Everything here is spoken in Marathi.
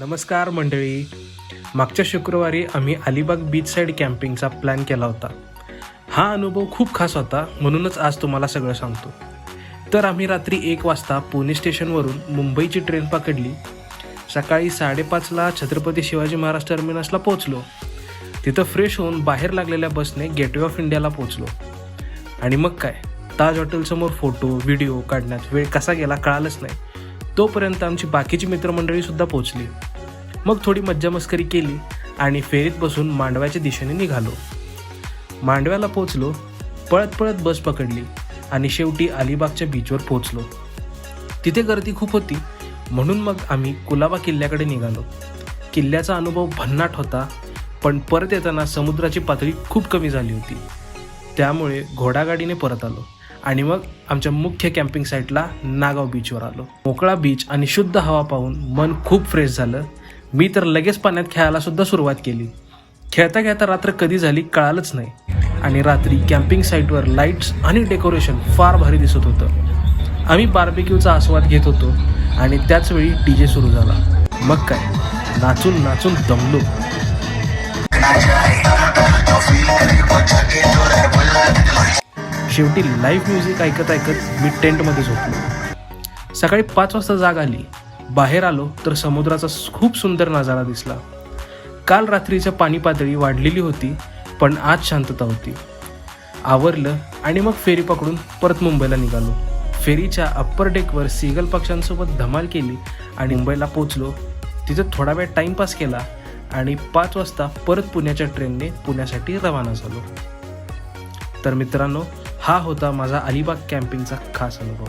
नमस्कार मंडळी. मागच्या शुक्रवारी आम्ही अलिबाग बीच साईड कॅम्पिंगचा प्लॅन केला होता. हा अनुभव खूप खास होता, म्हणूनच आज तुम्हाला सगळं सांगतो. तर आम्ही रात्री 1 वाजता पुणे स्टेशनवरून मुंबईची ट्रेन पकडली. सकाळी 5:30ला छत्रपती शिवाजी महाराज टर्मिनसला पोहोचलो. तिथं फ्रेश होऊन बाहेर लागलेल्या बसने गेटवे ऑफ इंडियाला पोहोचलो. आणि मग काय, ताज हॉटेलसमोर फोटो व्हिडिओ काढण्यात वेळ कसा गेला कळालंच नाही. तोपर्यंत आमची बाकीची मित्रमंडळीसुद्धा पोहोचली. मग थोडी मज्जा मस्करी केली आणि फेरीत बसून मांडव्याच्या दिशेने निघालो. मांडव्याला पोहोचलो, पळत पळत बस पकडली आणि शेवटी अलिबागच्या बीचवर पोहोचलो. तिथे गर्दी खूप होती, म्हणून मग आम्ही कुलाबा किल्ल्याकडे निघालो. किल्ल्याचा अनुभव भन्नाट होता, पण परत येताना समुद्राची पातळी खूप कमी झाली होती. त्यामुळे घोडागाडीने परत आलो आणि मग आमच्या मुख्य कॅम्पिंग साईटला नागाव बीचवर आलो. मोकळा बीच आणि शुद्ध हवा पाहून मन खूप फ्रेश झालं. मी तर लगेच पाण्यात खेळायला सुद्धा सुरुवात केली. खेळता खेळता रात्र कधी झाली कळालंच नाही. आणि रात्री कॅम्पिंग साईटवर लाईट्स आणि डेकोरेशन फार भारी दिसत होतं. आम्ही बार्बेक्यूचा आस्वाद घेत होतो आणि त्याचवेळी DJ सुरू झाला. मग काय, नाचून नाचून दमलो. शेवटी लाईव्ह म्युझिक ऐकत ऐकत मी टेंटमध्ये झोपलो. सकाळी 5 वाजता जाग आली. बाहेर आलो तर समुद्राचा खूप सुंदर नजारा दिसला. काल रात्रीच्या पाणी पातळी वाढलेली होती, पण आज शांतता होती. आवरलं आणि मग फेरी पकडून परत मुंबईला निघालो. फेरीच्या अप्पर डेकवर सीगल पक्ष्यांसोबत धमाल केली आणि मुंबईला पोचलो. तिथं थोडा वेळ टाईमपास केला आणि 5 वाजता परत पुण्याच्या ट्रेनने पुण्यासाठी रवाना झालो. तर मित्रांनो, हा होता माझा अलिबाग कॅम्पिंगचा खास अनुभव.